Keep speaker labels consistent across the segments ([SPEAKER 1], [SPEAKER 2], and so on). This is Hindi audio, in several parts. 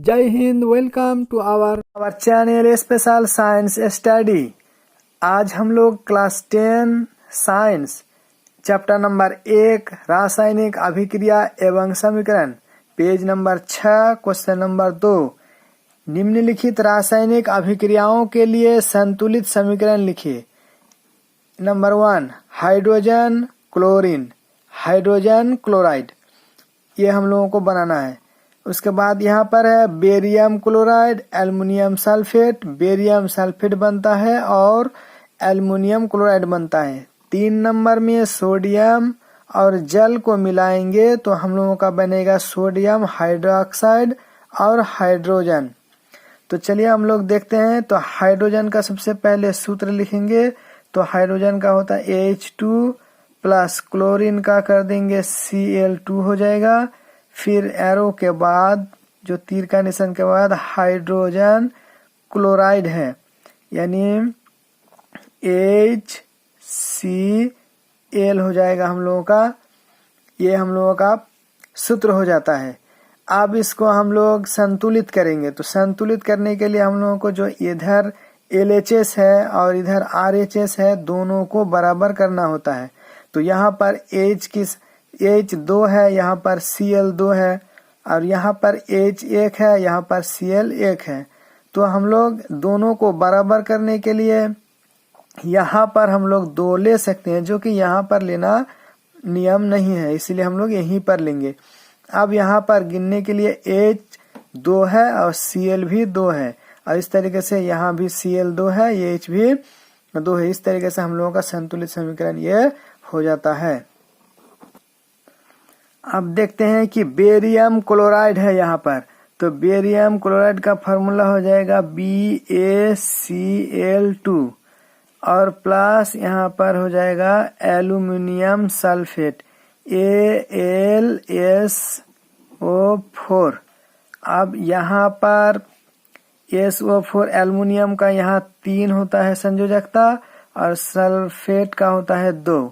[SPEAKER 1] जय Hind. Welcome to our channel Special Science Study. आज हम लोग क्लास 10 साइंस चैप्टर नंबर 1 रासायनिक अभिक्रिया एवं समीकरण पेज नंबर 6 क्वेश्चन नंबर 2 निम्नलिखित रासायनिक अभिक्रियाओं के लिए संतुलित समीकरण लिखिए। Number 1 hydrogen chlorine, hydrogen chloride, ये हम लोगों को बनाना है। उसके बाद यहाँ पर है barium chloride, aluminium sulphate, barium sulphate बनता है और एल्युमिनियम क्लोराइड बनता है। 3 नंबर में सोडियम और जल को मिलाएंगे तो हम लोगों का बनेगा सोडियम हाइड्रोक्साइड और हाइड्रोजन। तो चलिए हम लोग देखते हैं। तो हाइड्रोजन का सबसे पहले सूत्र लिखेंगे। तो हाइड्रोजन का होता है H2 प्लस क्लोरीन का कर देंगे Cl2 हो जाएगा। फिर एरो के बाद जो तीर का निशान के बाद हाइड्रोजन क्लोराइड है यानी HCl हो जाएगा हम लोगों का। ये हम लोगों का सूत्र हो जाता है। अब इसको हम लोग संतुलित करेंगे। तो संतुलित करने के लिए हम लोगों को जो इधर LHS है और इधर RHS है दोनों को बराबर करना होता है। तो यहाँ पर H2 है, यहाँ पर Cl2 है और यहाँ पर H1 है, यहाँ पर Cl1 है। तो हम लोग दोनों को बराबर करने के लिए यहाँ पर हम लोग 2 ले सकते हैं, जो कि यहाँ पर लेना नियम नहीं है, इसलिए हम लोग यहीं पर लेंगे। अब यहाँ पर गिनने के लिए H2 है और Cl भी 2 है और इस तरीके से यहाँ भी Cl2 है, ये H भी 2 है। इस तरीके से हम लोगों का संतुलित समीकरण ये हो जाता है। अब देखते हैं कि बेरियम क्लोराइड है यहाँ पर। तो बेरियम क्लोराइड का फार्मूला हो जाएगा BaCl2 और प्लस यहाँ पर हो जाएगा एल्युमिनियम सल्फेट AlSO4। अब यहाँ पर SO4 एल्युमिनियम का यहाँ 3 होता है संयोजकता और सल्फेट का होता है 2।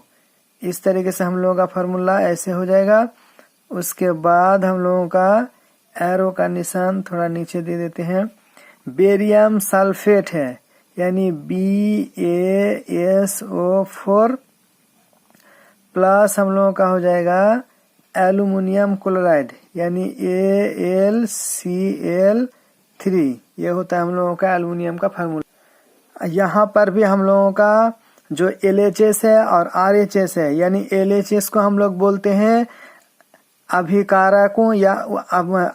[SPEAKER 1] इस तरीके से हम लोगों का फार्मूला ऐसे हो जाएगा। उसके बाद हम लोगों का एरो का निशान थोड़ा नीचे दे देते हैं। बेरियम सल्फेट है यानी BaSO4 प्लस हम लोगों का हो जाएगा एल्युमिनियम क्लोराइड यानी AlCl3। ये होता है हम लोगों का एल्युमिनियम का फार्मूला। यहाँ पर भी हम लोगों का जो LHS है और RHS है यानी LHS को हम लोग बोलते हैं अभिकारकों या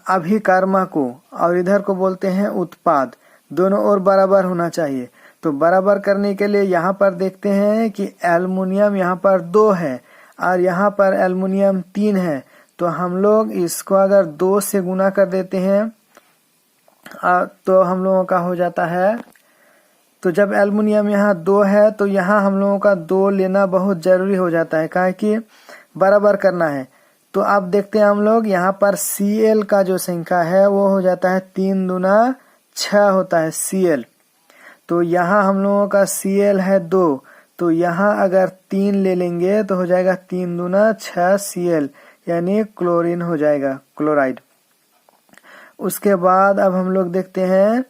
[SPEAKER 1] अभिकर्मकों और इधर को बोलते हैं उत्पाद। दोनों ओर बराबर होना चाहिए। तो बराबर करने के लिए यहाँ पर देखते हैं कि एल्युमिनियम यहाँ पर 2 है और यहाँ पर एल्युमिनियम 3 है। तो हम लोग इसको अगर 2 से गुना कर देते हैं तो हम लोगों का हो जाता है। तो जब एल्युमिनियम यहाँ 2 है तो यहाँ हम लोगों का 2 लेना बहुत जरूरी हो जाता है, काहे कि बराबर करना है। तो अब देखते हैं हम लोग यहाँ पर Cl का जो संख्या है वो हो जाता है 3 दूना 6 होता है Cl। तो यहाँ हम लोगों का Cl है 2, तो यहाँ अगर 3 ले लेंगे तो हो जाएगा 3 दूना 6 Cl यानी क्लोरीन हो जाएगा, क्लोराइड। उसके बाद अब हम लोग देखते हैं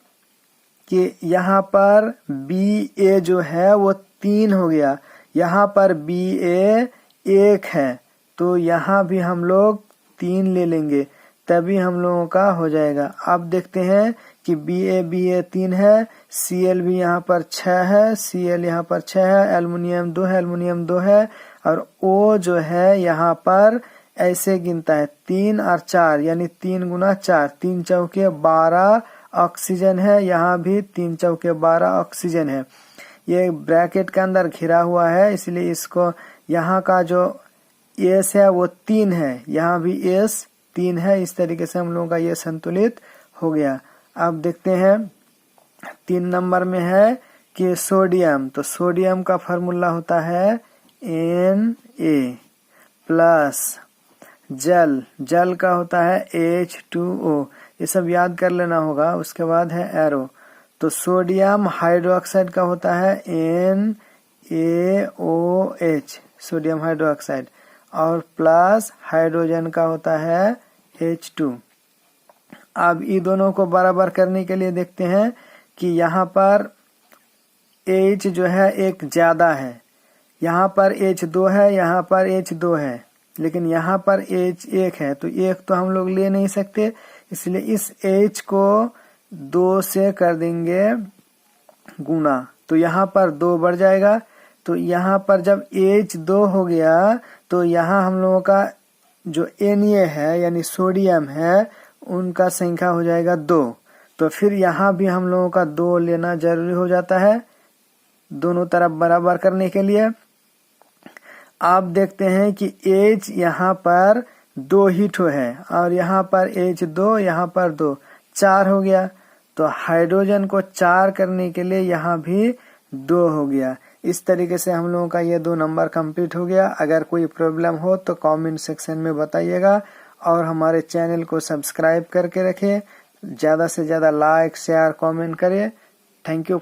[SPEAKER 1] कि यहाँ पर Ba जो है वो 3 हो गया, यहाँ पर Ba 1 है, तो यहाँ भी हम लोग 3 ले लेंगे तभी हम लोगों का हो जाएगा। अब देखते हैं कि Ba 3 है, Cl भी यहाँ पर 6 है, Cl यहाँ पर 6 है, एल्युमिनियम 2 है, एल्युमिनियम 2 है और O जो है यहाँ पर ऐसे गिनता है 3 और 4 यानी 3 गुना 4, 3 चौके 12 ऑक्सीजन है, यहाँ भी 3 चौके 12 ऑक्सीजन है। ये ब्रैकेट के अंदर घिरा हुआ है इसलिए इसको यहाँ का जो S है वो 3 है, यहाँ भी S 3 है। इस तरीके से हम लोगों का ये संतुलित हो गया। अब देखते हैं 3 नंबर में है कि सोडियम। तो सोडियम का फार्मूला होता है Na प्लस जल का होता है H2O। ये सब याद कर लेना होगा। उसके बाद है एरो। तो सोडियम हाइड्रोक्साइड का होता है NaOH, सोडियम हाइड्रोक्साइड, और प्लस हाइड्रोजन का होता है H2। अब ये दोनों को बराबर करने के लिए देखते हैं कि यहाँ पर H जो है एक ज्यादा है, यहाँ पर H2 है, यहाँ पर H2 है, लेकिन यहाँ पर H1 है, तो एक तो हम लोग ले नहीं सकते, इसलिए इस H को 2 से कर देंगे गुना, तो यहाँ पर 2 बढ़ जाएगा। तो यहाँ पर जब H2 हो गया तो यहाँ हम लोगों का जो Na है यानी सोडियम है उनका संख्या हो जाएगा 2। तो फिर यहाँ भी हम लोगों का 2 लेना जरूरी हो जाता है दोनों तरफ बराबर करने के लिए। आप देखते हैं कि H यहाँ पर 2 ही ठो है और यहाँ पर H2 यहाँ पर 2, 4 हो गया। तो हाइड्रोजन को 4 करने के लिए यहाँ भी 2 हो गया। इस तरीके से हम लोगों का ये 2 नंबर कंप्लीट हो गया। अगर कोई प्रॉब्लम हो तो कमेंट सेक्शन में बताइएगा और हमारे चैनल को सब्सक्राइब करके रखें। ज़्यादा से ज़्यादा लाइक शेयर कमेंट करें। Thank you.